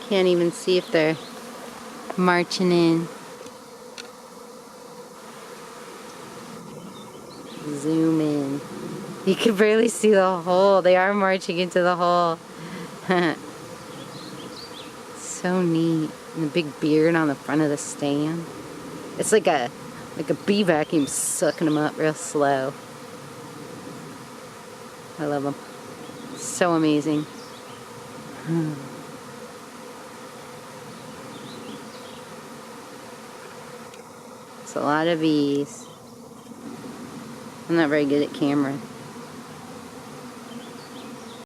Can't even see if they're marching in. Zoom in. You can barely see the hole. They are marching into the hole. So neat. And the big beard on the front of the stand. It's like a bee vacuum sucking them up real slow. I love them. So amazing. It's a lot of bees. I'm not very good at camera.